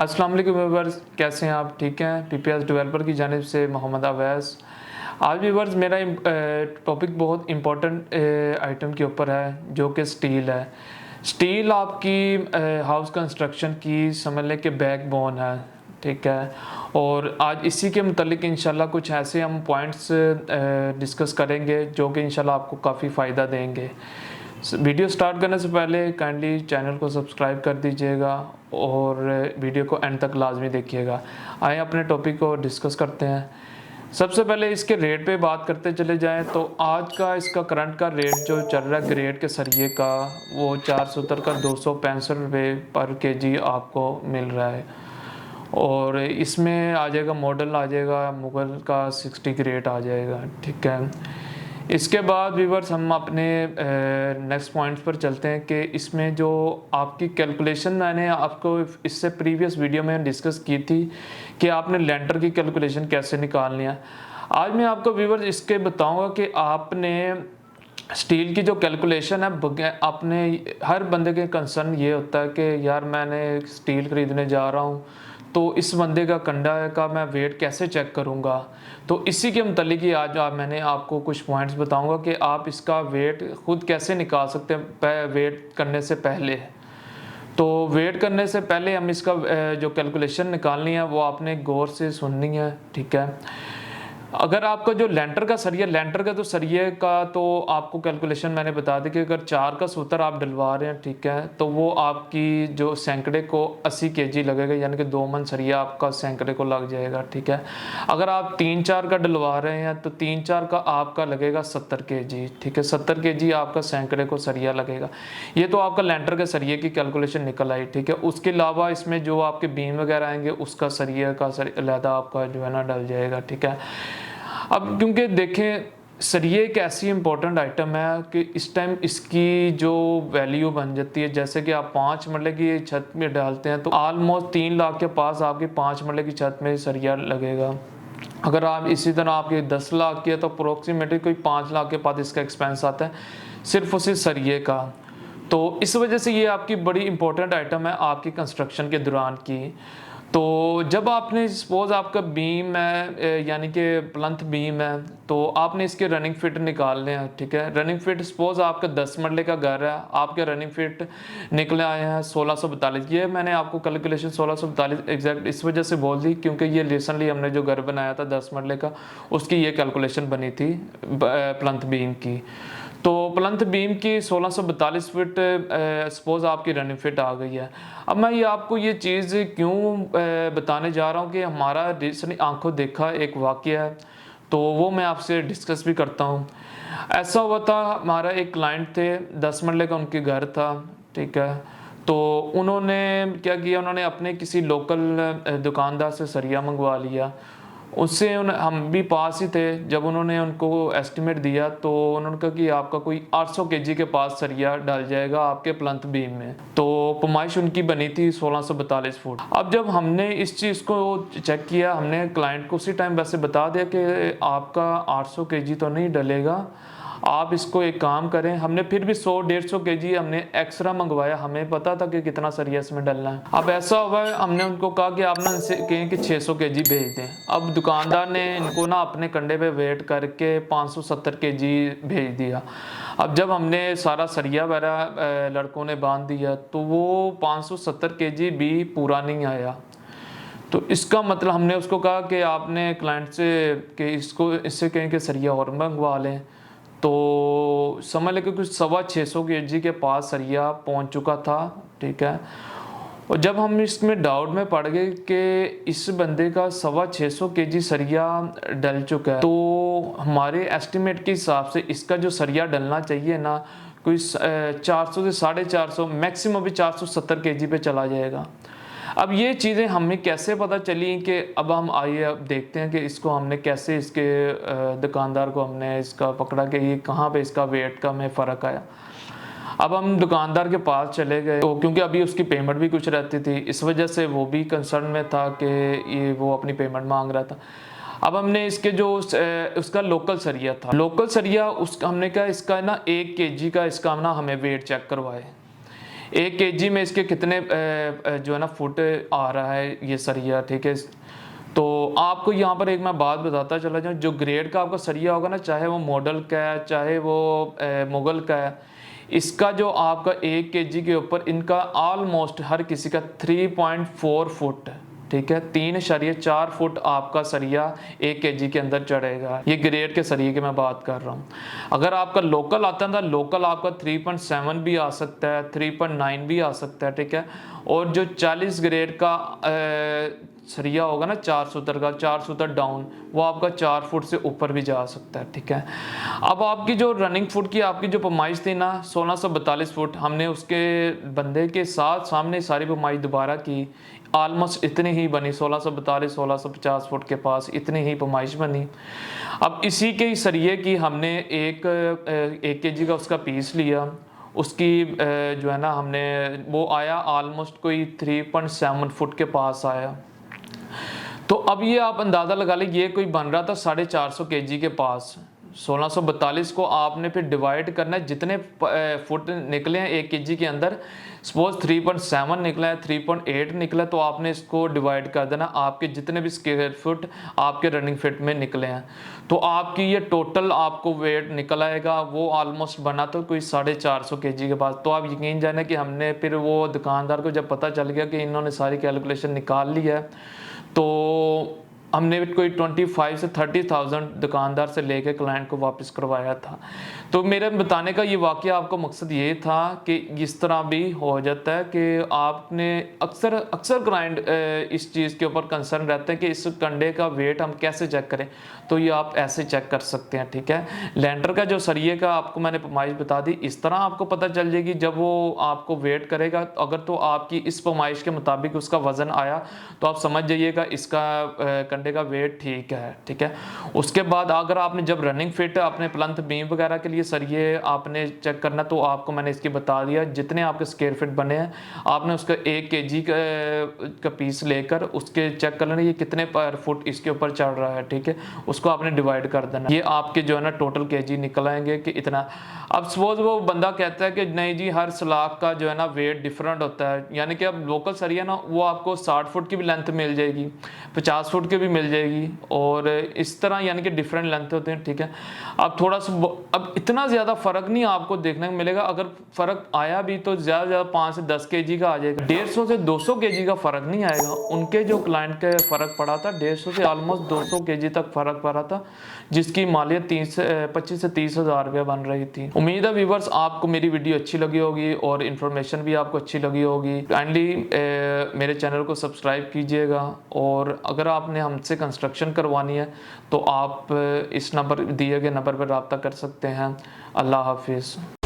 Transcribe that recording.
अस्सलाम वालेकुम व्यूअर्स, कैसे हैं आप? ठीक हैं? पीपीएस डेवलपर की जानिब से मोहम्मद अवैस। आज व्यूअर्स मेरा टॉपिक बहुत इम्पोर्टेंट आइटम के ऊपर है जो कि स्टील है। स्टील आपकी हाउस कंस्ट्रक्शन की समझ लें कि बैकबोन है, ठीक है। और आज इसी के मुतालिक इंशाल्लाह कुछ ऐसे हम पॉइंट्स डिस्कस करेंगे जो कि इंशाल्लाह आपको काफ़ी फ़ायदा देंगे। वीडियो स्टार्ट करने से पहले काइंडली चैनल को सब्सक्राइब कर दीजिएगा और वीडियो को एंड तक लाजमी देखिएगा। आइए अपने टॉपिक को डिस्कस करते हैं। सबसे पहले इसके रेट पे बात करते चले जाएं तो आज का इसका करंट का रेट जो चल रहा है ग्रेड के सरिये का, वो 470 का 265 रुपये पर केजी आपको मिल रहा है। और इसमें आ जाएगा मॉडल, आ जाएगा मुगल का 60 ग्रेड आ जाएगा, ठीक है। इसके बाद व्यूअर्स हम अपने नेक्स्ट पॉइंट्स पर चलते हैं कि इसमें जो आपकी कैलकुलेशन मैंने आपको इससे प्रीवियस वीडियो में डिस्कस की थी कि आपने लेंटर की कैलकुलेशन कैसे निकालनी है। आज मैं आपको व्यूअर्स इसके बताऊंगा कि आपने स्टील की जो कैलकुलेशन है, आपने हर बंदे के कंसर्न ये होता है कि यार मैंने स्टील खरीदने जा रहा हूँ तो इस बंदे का कंडा का मैं वेट कैसे चेक करूँगा। तो इसी के मुतालिक ही आज मैंने आपको कुछ पॉइंट्स बताऊँगा कि आप इसका वेट खुद कैसे निकाल सकते हैं वेट करने से पहले। तो वेट करने से पहले हम इसका जो कैलकुलेशन निकालनी है वो आपने गौर से सुननी है, ठीक है। अगर आपका जो लेंटर का सरिये का तो आपको कैलकुलेशन मैंने बता दी कि अगर 4 का सूत्र आप डलवा रहे हैं, ठीक है, तो वो आपकी जो सैंकड़े को 80 केजी लगेगा, यानी कि 2 मन सरिया आपका सैंकड़े को लग जाएगा, ठीक है। अगर आप 3-4 का डलवा रहे हैं तो 3-4 का आपका लगेगा 70 केजी, ठीक है। 70 केजी आपका सैंकड़े को सरिया लगेगा। ये तो आपका लेंटर के सरिये की कैलकुलेशन निकल आई, ठीक है। उसके अलावा इसमें जो आपके बीम वगैरह आएंगे उसका सरिया का अलहदा आपका जो है ना डल जाएगा, ठीक है। अब क्योंकि देखें सरिये एक ऐसी इंपॉर्टेंट आइटम है कि इस टाइम इसकी जो वैल्यू बन जाती है, जैसे कि आप 5 मरले की छत में डालते हैं तो ऑलमोस्ट 3 लाख के पास आपकी 5 मरले की छत में सरिया लगेगा। अगर आप इसी तरह आपके 10 लाख की है तो अप्रोक्सीमेटली कोई 5 लाख के पास इसका एक्सपेंस आता है सिर्फ उसी सरिये का। तो इस वजह से ये आपकी बड़ी इंपॉर्टेंट आइटम है आपकी कंस्ट्रक्शन के दौरान की। तो जब आपने सपोज़ आपका बीम है यानी कि प्लंथ बीम है तो आपने इसके रनिंग फिट निकालने हैं, ठीक है। रनिंग फिट सपोज़ आपका 10 मरले का घर है, आपके रनिंग फिट निकले आए हैं 1642। ये मैंने आपको कैलकुलेशन 1642 एग्जैक्ट इस वजह से बोल दी क्योंकि ये रिसेंटली हमने जो घर बनाया था 10 मरले का उसकी ये कैलकुलेशन बनी थी प्लंथ बीम की। तो प्लंथ बीम की 1642 फिट सपोज़ आपकी रनिंग फिट आ गई है। अब मैं ये आपको ये चीज़ क्यों बताने जा रहा हूँ कि हमारा रिसेंटली आंखों देखा एक वाक़या है, तो वो मैं आपसे डिस्कस भी करता हूँ। ऐसा हुआ था, हमारा एक क्लाइंट थे, 10 मरले का उनके घर था, ठीक है। तो उन्होंने क्या किया, उन्होंने अपने किसी लोकल दुकानदार से सरिया मंगवा लिया। उससे हम भी पास ही थे। जब उन्होंने उनको एस्टिमेट दिया तो उन्होंने कहा कि आपका कोई 800 केजी के पास सरिया डल जाएगा आपके प्लंथ बीम में। तो पैमाइश उनकी बनी थी 1642 फुट। अब जब हमने इस चीज़ को चेक किया, हमने क्लाइंट को उसी टाइम वैसे बता दिया कि आपका 800 केजी तो नहीं डलेगा, आप इसको एक काम करें। हमने फिर भी 100-150 केजी हमने एक्स्ट्रा मंगवाया, हमें पता था कि कितना सरिया इसमें डलना है। अब ऐसा हुआ, हमने उनको कहा कि आप ना इनसे कहें कि 600 केजी भेज दें। अब दुकानदार ने इनको ना अपने कंधे पे वेट करके 570 केजी भेज दिया। अब जब हमने सारा सरिया वगैरह लड़कों ने बांध दिया तो वो 570 केजी भी पूरा नहीं आया। तो इसका मतलब हमने उसको कहा कि आपने क्लाइंट से कि इससे कहें कि सरिया और मंगवा लें। तो समझ लें कि कुछ 625 केजी के पास सरिया पहुंच चुका था, ठीक है। और जब हम इसमें डाउट में पड़ गए कि इस बंदे का 625 केजी सरिया डल चुका है, तो हमारे एस्टिमेट के हिसाब से इसका जो सरिया डलना चाहिए ना कोई 400 से 450, मैक्सिमम भी 470 केजी पे चला जाएगा। अब ये चीज़ें हमें कैसे पता चली कि अब हम आइए अब देखते हैं कि इसको हमने कैसे इसके दुकानदार को हमने इसका पकड़ा कि ये कहाँ पे इसका वेट का में फ़र्क आया। अब हम दुकानदार के पास चले गए तो क्योंकि अभी उसकी पेमेंट भी कुछ रहती थी, इस वजह से वो भी कंसर्न में था कि ये वो अपनी पेमेंट मांग रहा था। अब हमने इसके जो उसका लोकल सरिया उसका हमने कहा इसका ना 1 केजी का इसका ना हमें वेट चेक करवाए। 1 केजी में इसके कितने जो है ना फुट आ रहा है ये सरिया, ठीक है। तो आपको यहाँ पर एक मैं बात बताता चला जाऊँ, जो ग्रेड का आपका सरिया होगा ना, चाहे वो मॉडल का है चाहे वो मुगल का है, इसका जो आपका 1 केजी के ऊपर इनका ऑलमोस्ट हर किसी का 3.4 फुट, ठीक है, 3.4 फुट आपका सरिया 1 केजी के अंदर चढ़ेगा। ये ग्रेड के सरिये की मैं बात कर रहा हूँ। अगर आपका लोकल आता है, लोकल आपका 3.7 भी आ सकता है, 3.9 भी आ सकता है, ठीक है। और जो 40 ग्रेड का सरिया होगा ना, 4 सूतर का, 4 सूतर डाउन, वो आपका 4 फुट से ऊपर भी जा सकता है, ठीक है। अब आपकी जो रनिंग फुट की आपकी जो पैमाइश थी ना 1642 फुट, हमने उसके बंदे के साथ सामने सारी पैमाइश दोबारा की, ऑलमोस्ट इतनी ही बनी, 1642 1650 फुट के पास इतनी ही पैमाइश बनी। अब इसी के सरिये की हमने एक केजी का उसका पीस लिया, उसकी जो है ना हमने वो आया ऑलमोस्ट कोई 3.7 फुट के पास आया। तो अब ये आप अंदाज़ा लगा लें, ये कोई बन रहा था 450 केजी के पास। 1642 को आपने फिर डिवाइड करना है, जितने फुट निकले हैं 1 केजी के अंदर, सपोज 3.7 निकला है, 3.8 निकला है, तो आपने इसको डिवाइड कर देना आपके जितने भी स्क्वायर फुट आपके रनिंग फिट में निकले हैं। तो आपकी ये टोटल आपको वेट निकल आएगा, वो ऑलमोस्ट बना तो कोई 450 केजी के पास। तो आप यकीन जाने कि हमने फिर वो दुकानदार को जब पता चल गया कि इन्होंने सारी कैलकुलेशन निकाल ली है, तो हमने कोई 25 से 30,000 दुकानदार से लेके क्लाइंट को वापस करवाया था। तो मेरे बताने का ये वाक़या आपको मकसद ये था कि इस तरह भी हो जाता है कि आपने अक्सर क्लाइंट इस चीज़ के ऊपर कंसर्न रहते हैं कि इस कंडे का वेट हम कैसे चेक करें। तो ये आप ऐसे चेक कर सकते हैं, ठीक है। लैंडर का जो सरिये का आपको मैंने पैमाइश बता दी, इस तरह आपको पता चल जाएगी जब वो आपको वेट करेगा। अगर तो आपकी इस पैमाइश के मुताबिक उसका वज़न आया तो आप समझ जाइएगा इसका कंडे का वेट ठीक है, ठीक है। उसके बाद अगर आपने जब रनिंग फिट अपने प्लंथ बीम वगैरह के लिए सरिये आपने चेक करना, तो आपको मैंने इसकी बता दिया, जितने आपके स्क्वायर फिट बने हैं आपने उसका 1 केजी का पीस लेकर उसके चेक कर लेना ये कितने पर फुट इसके ऊपर चढ़ रहा है, ठीक है। उसको आपने डिवाइड कर देना, ये आपके जो है ना टोटल केजी निकल आएंगे कि इतना। अब सपोज वो बंदा कहता है कि नहीं जी हर सलाख का जो है ना वेट डिफरेंट होता है, यानी कि अब लोकल सरिया ना वो आपको 60 फुट की भी लेंथ मिल जाएगी, 50 फुट की भी मिल जाएगी, और इस तरह यानी कि डिफरेंट लेंथ होते हैं, ठीक है। अब थोड़ा सा अब इतना ज़्यादा फ़र्क नहीं आपको देखने को मिलेगा, अगर फ़र्क आया भी तो ज़्यादा ज़्यादा 5 से 10 केजी का आ जाएगा, 150 से 200 केजी का फ़र्क नहीं आएगा। उनके जो क्लाइंट के फ़र्क पड़ा था 150 से ऑलमोस्ट 200 केजी तक फ़र्क पड़ा था, जिसकी मालियत 25 से 30 हज़ार रुपया बन रही थी। उम्मीद है व्यूवर्स आपको मेरी वीडियो अच्छी लगी होगी और इन्फॉर्मेशन भी आपको अच्छी लगी होगी। काइंडली मेरे चैनल को सब्सक्राइब कीजिएगा, और अगर आपने हमसे कंस्ट्रक्शन करवानी है तो आप इस नंबर दिए गए नंबर पर रब्ता कर सकते हैं। अल्लाह हाफिज़।